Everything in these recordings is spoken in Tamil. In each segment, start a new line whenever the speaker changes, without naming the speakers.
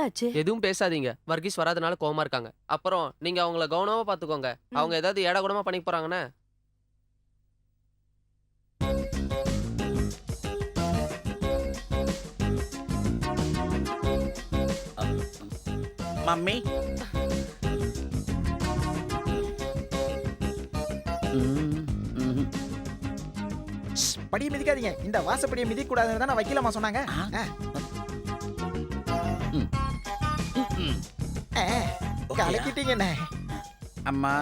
ஆச்சு?
எதுவும் பேசாதீங்க. வர்கீஸ் வராதனால கோவமா இருக்காங்க. அப்புறம் நீங்க அவங்கள கவனமா பாத்துக்கோங்க. அவங்க ஏதாவது ஏடாகூடமா பண்ணி போறாங்கன்னு.
மம்மி
படியை மிதிக்காதீங்க. இந்த வாசப்படியை மிதிக்க கூடாதுன்னு தான் வக்கீலம்மா சொன்னாங்க. கலக்கிட்டீங்கண்ணே.
அம்மா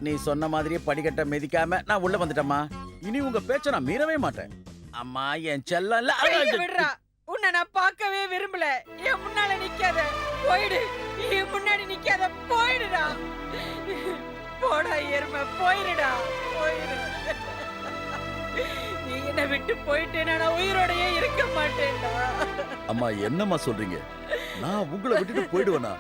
நீ சொன்ன மாதிரியே படிக்கட்ட மிதிக்காம நான் உள்ள வந்துட்டேம்மா. இனி உங்க பேச்ச நான் மீறவே மாட்டேன். அம்மா என் செல்ல
விடுறா. உன்னை நான் பார்க்கவே விரும்பல. என் முன்னால நிக்காத, போயிடு. என் முன்னாடி நிக்காத, போயிடுடா. போடா எருமை, போயிடுடா, போயிடு. நீ என்னை விட்டு போயிட்டேன்னா நான் உயிரோடயே இருக்க மாட்டேன்டா.
அம்மா என்னம்மா சொல்றீங்க? நான் உங்களை விட்டுட்டு போயிடுவேனா?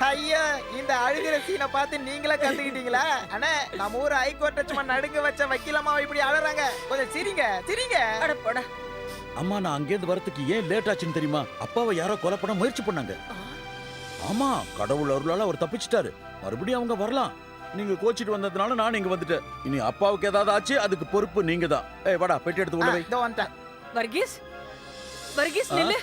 ஐயா, இந்த அழுகிற சீனை பார்த்து நீங்களே கத்துக்கிட்டீங்களா? அண்ணே, நம்ம ஊர் ஹைகோர்ட் ஜட்ஜ்மென்ட் நடுங்க வச்ச வக்கீலம்மா இப்படி அழறாங்க. கொஞ்சம் சிரிங்க, சிரிங்க.
அட போடா.
அம்மா நான் அங்கேருந்து வரதுக்கு ஏன் லேட் ஆச்சுன்னு தெரியுமா? அப்பாவை யாரோ கொலை பண்ண முயற்சி பண்ணாங்க. ஆமா, கடவுள் அருளால அவர் தப்பிச்சிட்டாரு. மறுபடியும் அவங்க வரலாம். நீங்க கோச்சிட்டு வந்ததுனால நான் இங்க வந்துட்டேன். இனி அப்பாவுக்கு ஏதாவது ஆச்சு அதுக்கு பொறுப்பு நீங்க தான். ஏய் வாடா, பெட்டி எடுத்து உள்ள வை.
இதோ வந்துட்டேன்.
வர்கீஸ், வர்கீஸ் நில்லு.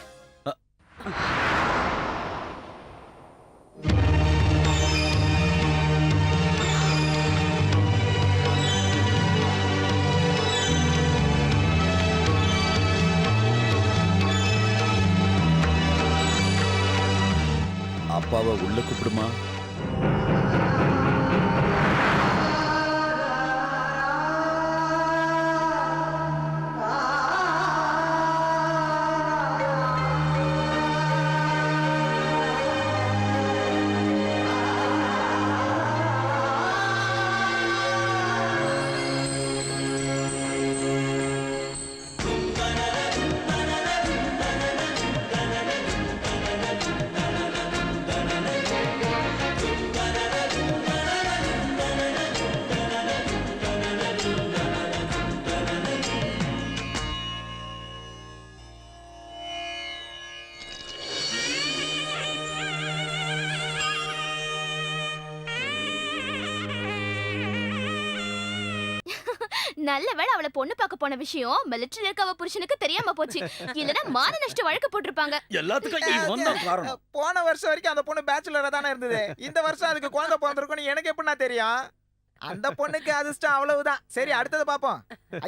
அப்பாவை உள்ள கூப்பிடுமா?
நல்ல வேளை அவளை பொண்ணு பார்க்க போன விஷயம் மிலிட்டரியில இருக்க அவ புருஷனுக்கு தெரியாம போச்சு. இல்லனா மான நஷ்ட வழக்கு போட்டிருப்பாங்க.
எல்லாத்துக்கும் இவன் தான் காரணம்.
போன வருஷம் வரைக்கும் அந்த பொண்ணு பேச்சுலரா தானே இருந்தது. இந்த வருஷம் அதுக்கு குழந்தை பிறந்திருக்கும்னு எனக்கு எப்படின்னா தெரியும்? அந்த பொண்ணுக்கு அதிர்ஷ்டம் அவ்வளவுதான். சரி, அடுத்தது பாப்போம்.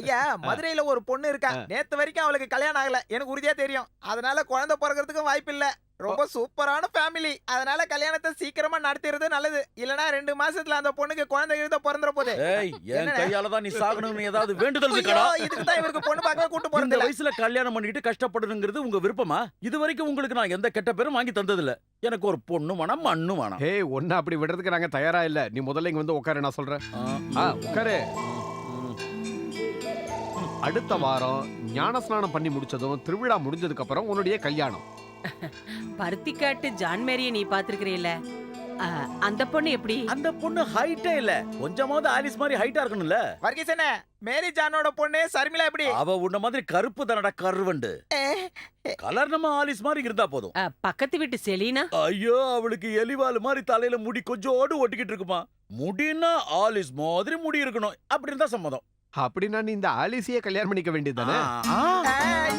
ஐயா, மதுரையில ஒரு பொண்ணு இருக்கா. நேத்து வரைக்கும் அவளுக்கு கல்யாணம் ஆகல, எனக்கு உறுதியா தெரியும். அதனால குழந்தை பிறக்கிறதுக்கும் வாய்ப்பு இல்ல. ரொம்ப சூப்பரான ஃபேமிலி. அதனால கல்யாணத்தை சீக்கிரமா நடத்திறது நல்லது. இல்லனா 2 மாசத்துல அந்த பொண்ணுக்கு குழந்தை எழுத பிறந்துற போகுது.
ஏய், என் கையால தான் நீ சாகணும்னு ஏதாவது வேண்டுதல் இருக்கா?
இதுக்கு தான் இவருக்கு பொண்ணு பார்க்க கூட்டி போறது.
இந்த வயசுல கல்யாணம் பண்ணிட்டு கஷ்டப்படணுங்கிறது உங்க விருப்பமா? இது வரைக்கும் உங்களுக்கு நான் எந்த கெட்ட பேரும் வாங்கி தந்தது இல்ல. எனக்கு ஒரு பொண்ணு வேணாம், மண்ணு வேணாம்.
ஏய், ஒண்ணு அப்படி விடுறதுக்கு நாங்க தயாரா இல்ல. நீ முதல்ல இங்க வந்து உட்காரு, நான் சொல்றேன். உட்காரு. அடுத்த வாரம் ஞானஸ்நானம் பண்ணி முடிச்சதும் திருவிழா முடிஞ்சதுக்கு அப்புறம் உன்னுடைய கல்யாணம்.
பருத்திக்காட்டு ஜான் மேரிய நீ பாத்துருக்கிறீல்ல, அந்த பொண்ணு எப்படி?
அந்த பொண்ணு ஹைட்டே இல்ல, கொஞ்சமாவது ஆலிஸ் மாதிரி ஹைட்டா இருக்கணும்ல.
வர்கீஸ் அண்ணே, மேரி ஜானோட பொண்ணு சர்மிளா எப்படி?
அவ உன்ன மாதிரி கருப்பு தானடா, கருவண்டு. கலர் நம்ம ஆலிஸ் மாதிரி இருந்தா போதும்.
பக்கத்து வீட்டு செலீனா?
ஐயோ, அவளுக்கு எலிவால் மாதிரி தலையில முடி கொஞ்சோடு ஒட்டிக்கிட்டு இருக்குமா. முடின்னா ஆலிஸ் மாதிரி முடி இருக்கணும். அப்படி இருந்தா சம்மதம்.
அப்படின்னா நீ இந்த ஆலிசியை கல்யாணம் பண்ணிக்க வேண்டியதுதானே?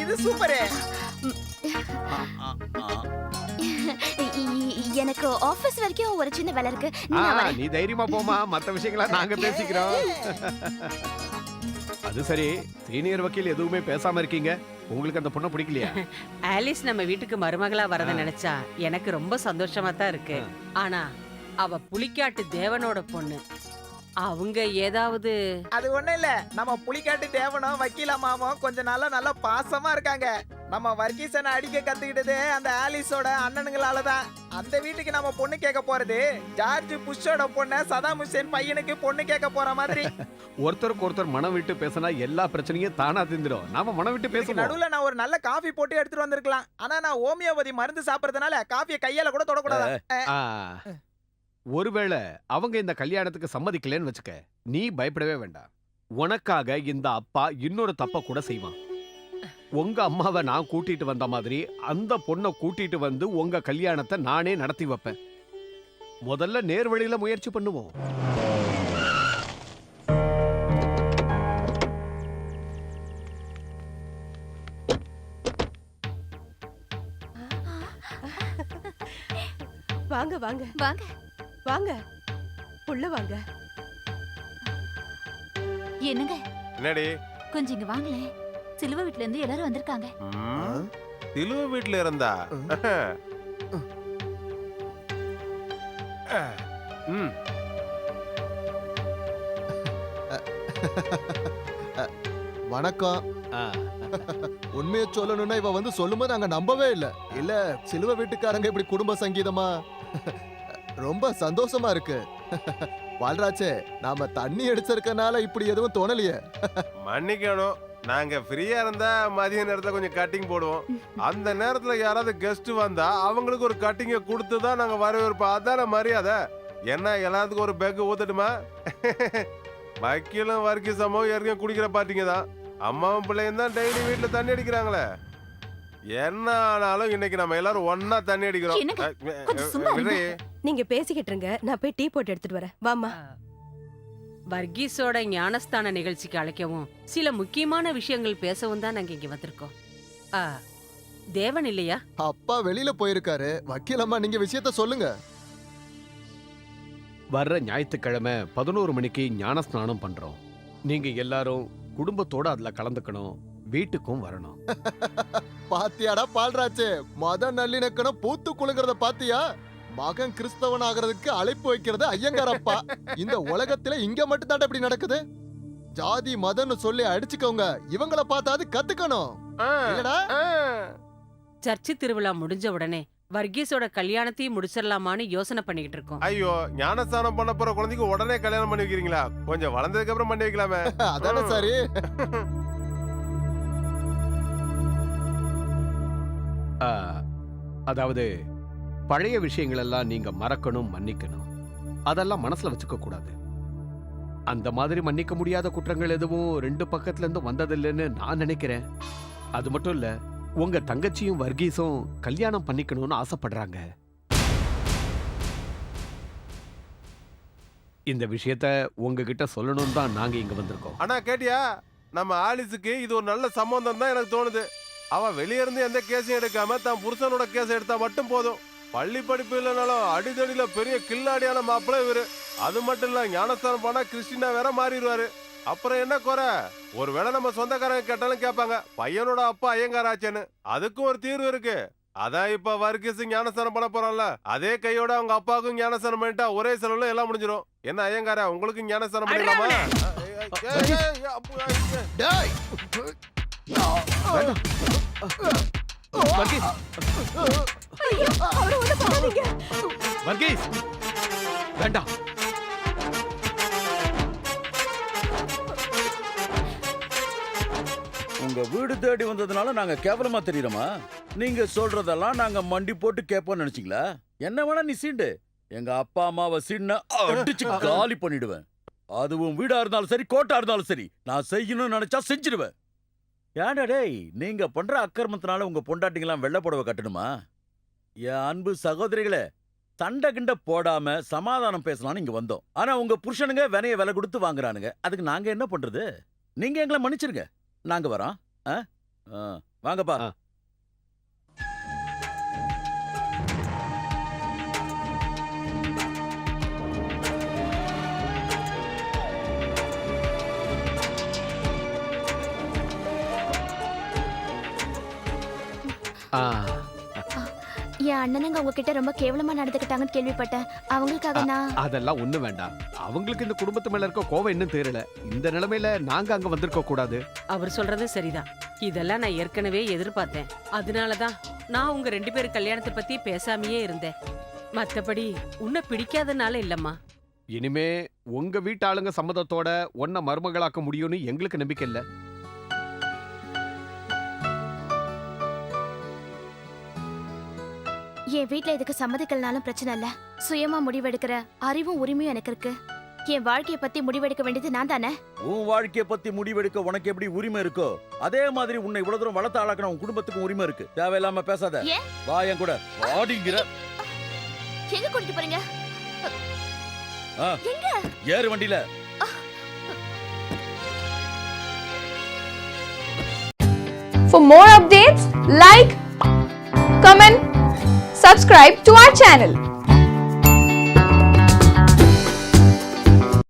இது சூப்பரே.
எனக்கு ஆபீஸ் வரைக்கும் ஒரு சின்ன வேலை இருக்கு.
நீ தைரியமா போமா, மத்த விஷயங்கள நாங்க பேசிக்கிறோம். அது சரி, சீனியர் வக்கீல் எதுவுமே பேசாம இருக்கீங்க. உங்களுக்கு அந்த பொண்ணை பிடிக்கலையா?
ஆலிஸ் நம்ம வீட்டுக்கு மருமகளா வரத நினைச்சா எனக்கு ரொம்ப சந்தோஷமா தான் இருக்கு. ஆனா அவ புலிக்காட்டு தேவனோட பொண்ணு. அவங்க ஏதாவது...
அது ஒண்ணு இல்ல, நம்ம புலிக்காட்டு தேவனும் வக்கீலா மாமும் கொஞ்ச நாளா நல்லா பாசமா இருக்காங்க. நம்ம வர்கீசனை அடிக்க கத்துக்கிட்டது அந்த ஆலிஸோட அண்ணனுங்களாலதான். அந்த வீட்டுக்கு நம்ம பொண்ணு கேட்க போறது ஜார்ஜ் புஷ்ஷோட பொண்ணு சதாம் ஹுசேன் பையனுக்கு பொண்ணு கேட்க போற மாதிரி.
ஒருத்தருக்கு ஒருத்தர் மனம் விட்டு பேசினா எல்லா பிரச்சனையும் தானா தீந்துரும். நாம மனம் விட்டு பேச
நடுவுல நான் ஒரு நல்ல காஃபி போட்டு எடுத்துட்டு வந்திருக்கலாம். ஆனா நான் ஹோமியோபதி மருந்து சாப்பிடறதுனால காஃபியை கையால கூட தொடக்கூடாது.
ஒருவேளை அவங்க இந்த கல்யாணத்துக்கு சம்மதிக்கலன்னு வச்சுக்க, நீ பயப்படவே வேண்டாம். உனக்காக இந்த அப்பா இன்னொரு தப்ப கூட செய்வான். உங்க அம்மாவை நான் கூட்டிட்டு வந்த மாதிரி அந்த பொண்ணை கூட்டிட்டு வந்து உங்க கல்யாணத்தை நானே நடத்தி வைப்பேன். முதல்ல நேர்வழியில முயற்சி பண்ணுவோம்.
வாங்க வாங்க
வாங்க.
வாங்க உள்ள வாங்க.
என்னங்க
என்னடி
கொஞ்சம் இங்க வாங்களேன். சிலுவை வீட்ல இருந்து எல்லாரும் வந்திருக்காங்க.
திலுவ வீட்டுல இருந்தா ம்.
வணக்கம். உண்மையை சொல்லணும்னா இவ வந்து சொல்லும்போது நாங்க நம்பவே இல்ல. இல்ல சிலுவை வீட்டுக்காரங்க இப்படி குடும்ப சங்கீதமா ரொம்ப சந்தோஷமா இருக்கு. வாழ்ராச்சே, நாம தண்ணி அடிச்சிருக்கனால இப்படி எதுவும் தோணலையே.
மன்னிக்கணும், நாங்க ஃப்ரீயா இருந்தா மதிய நேரத்துல கொஞ்சம் கட்டிங் போடுவோம். அந்த நேரத்துல யாராவது கெஸ்ட் வந்தா அவங்களுக்கு ஒரு கட்டிங்க கொடுத்து தான் நாங்க வரவேற்போம். அதான மரியாதை. என்ன எல்லாத்துக்கும் ஒரு பெக் ஊத்தட்டுமா? வக்கீலும் வர்க்கீசமும் ஏற்கனவே குடிக்கிற பாத்தீங்க தான். அம்மாவும் பிள்ளையும் தான் டெய்லி வீட்டுல தண்ணி அடிக்கிறாங்களே. என்ன ஆனாலும் இன்னைக்கு நம்ம எல்லாரும் ஒன்னா தண்ணி அடிக்கிறோம்.
என்னங்க? கொஞ்சம் சும்மா இருங்க.
நீங்க பேசிக்கிட்டு இருங்க, நான் போய் டீ போட்டு எடுத்துட்டு வரேன். வாமா.
வர்கீஸோட ஞானஸ்தான நிகழ்ச்சிக்கு அழைக்கவும் சில முக்கியமான விஷயங்கள் பேசவும் தான் நாங்க இங்க வந்திருக்கோம். ஆ, தேவன் இல்லையா?
அப்பா வெளியில போயிருக்காரு. வக்கீலம்மா நீங்க விஷயத்த சொல்லுங்க.
வர்ற ஞாயிற்றுக்கிழமை 11 மணிக்கு ஞான ஸ்நானம் பண்றோம். நீங்க எல்லாரும் குடும்பத்தோட அதுல கலந்துக்கணும். வீட்டுக்கும் வரணும்.
பாத்தியாடா பால்ராச்சே, மத நல்லிணக்கணும் பூத்து குலுங்கறத பாத்தியா? மகன் கிறிஸ்தவன் ஆகிறதுக்கு அழைப்பு வைக்கிறது ஐயங்காரப்பா. இந்த உலகத்துல இங்க மட்டும் தான் இப்படி நடக்குது. ஜாதி மதம்னு சொல்லி அடிச்சுக்கோங்க. இவங்கள பார்த்தாது கத்துக்கணும். இல்லடா?
சர்ச்சு திருவிழா முடிஞ்ச உடனே வர்கீஸோட கல்யாணத்தையும் முடிச்சிடலாமான்னு யோசனை பண்ணிக்கிட்டு இருக்கோம்.
ஐயோ, ஞானஸ்தானம் பண்ண போற குழந்தைக்கு உடனே கல்யாணம் பண்ணி வைக்கிறீங்களா? கொஞ்சம் வளர்ந்ததுக்கு அப்புறம் பண்ணி வைக்கலாமே.
அதானே சரி.
ஆ, அதாவது பழைய விஷயங்கள் எல்லாம் நீங்க மறக்கணும், மன்னிக்கணும். அதெல்லாம் மனசுல வச்சுக்க கூடாது. அந்த மாதிரி மன்னிக்க முடியாத குற்றங்கள் எதுவும் 2 பக்கத்துல இருந்து வந்ததில்லைன்னு நான் நினைக்கிறேன். அது மட்டும் இல்ல, உங்க தங்கச்சியும் வர்கீஸும் கல்யாணம் பண்ணிக்கணும்னு ஆசைப்படுறாங்க. இந்த விஷயத்த உங்ககிட்ட சொல்லணும் தான் நாங்க இங்க வந்திருக்கோம்.
ஆனா கேட்டியா, நம்ம ஆலிஸுக்கு இது ஒரு நல்ல சம்பந்தம் தான் எனக்கு தோணுது. அவ வெளியே இருந்து எந்த கேஸையும் எடுக்காம தான் புருஷனோட கேஸ் எடுத்தா மட்டும் போதும். பள்ளி படிப்பு இல்லைனாலும் அடிதடியில பெரிய கில்லாடியான மாப்பிள்ள இவரு. அது மட்டும் இல்ல, ஞானஸ்தானம் போனா கிறிஸ்டினா வேற மாறிடுவாரு. அப்புறம் என்ன குறை? ஒருவேளை நம்ம சொந்தக்காரங்க கேட்டாலும் கேட்பாங்க, பையனோட அப்பா ஐயங்காராச்சேன்னு. அதுக்கும் ஒரு தீர்வு இருக்கு. அதான் இப்ப வர்கீஸ் ஞானஸ்தானம் பண்ண போறான்ல, அதே கையோட அவங்க அப்பாவுக்கும் ஞானஸ்தானம் பண்ணிட்டா ஒரே செலவுல எல்லாம் முடிஞ்சிடும். என்ன ஐயங்காரா, உங்களுக்கு ஞானஸ்தானம் பண்ணிடலாமா?
டேய்,
வர்கீஸ்! வர்கீஸ்! வேண்டாம்.
உங்க வீடு தேடி வந்ததுனால நாங்க கேவலமா தெரியுறோமா? நீங்க சொல்றதெல்லாம் நாங்க மண்டி போட்டு கேட்போம்னு நினைச்சீங்களா? என்ன வேணா நீ சீண்டு. எங்க அப்பா அம்மாவை சீண்ட அடிச்சு காலி பண்ணிடுவேன். அதுவும் வீடா இருந்தாலும் சரி, கோட்டா இருந்தாலும் சரி, நான் செய்யணும்னு நினைச்சா செஞ்சிருவேன். ஏன்டா டேய், நீங்க பண்ற அக்கிரமத்தினால உங்க பொண்டாட்டிங்கெல்லாம் வெள்ளை புடவை கட்டணுமா? என் அன்பு சகோதரிகளே, சண்டை கிண்ட போடாம சமாதானம் பேசலாம்னு இங்க வந்தோம். ஆனா உங்க புருஷனுங்க வினைய விலை கொடுத்து வாங்குறானுங்க. அதுக்கு நாங்க என்ன பண்றது? நீங்க எங்களை மன்னிச்சிருங்க, நாங்க வரோம். வாங்கப்பா.
என் அண்ணனுங்க உங்ககிட்ட ரொம்ப கேவலமா நடந்துக்கிட்டாங்கன்னு கேள்விப்பட்டேன். அவங்களுக்காக நான்
அதெல்லாம் ஒண்ணு வேண்டாம். அவங்களுக்கு இந்த குடும்பத்து மேல இருக்க கோவம் இன்னும் தெரியல. இந்த நிலைமையில நாங்க அங்க வந்திருக்க கூடாது.
அவர் சொல்றது சரிதான். இதெல்லாம் நான் ஏற்கனவே எதிர்பார்த்தேன். அதனாலதான் நான் உங்க 2 பேர் கல்யாணத்தை பத்தி பேசாமையே இருந்தேன். மத்தபடி உன்னை பிடிக்காதனால இல்லம்மா.
இனிமே உங்க வீட்டாளுங்க சம்மதத்தோட ஒன்ன மருமகளாக்க முடியும்னு எங்களுக்கு நம்பிக்கை இல்ல.
என் வீட்ல இதுக்கு சம்மதிக்கலனாலும் பிரச்சனை இல்ல. சுயமா முடிவெடுக்கிற அறிவும் உரிமையும் எனக்கு இருக்கு. என் வாழ்க்கைய பத்தி முடிவெடுக்க வேண்டியது நான் தானே?
உன் வாழ்க்கைய பத்தி முடிவெடுக்க உனக்கு எப்படி உரிமை இருக்கோ அதே மாதிரி உன்னை இவ்வளவு தூரம் வளர்த்த ஆளாக்கின உன் குடும்பத்துக்கும் உரிமை இருக்கு. தேவையில்லாம பேசாத.
ஏன்?
வா என் கூட. ஆடிங்கிற.
எங்க கூட்டிட்டு போறீங்க? எங்க?
ஏறு வண்டியில.
For more updates, like, comment, subscribe to our channel.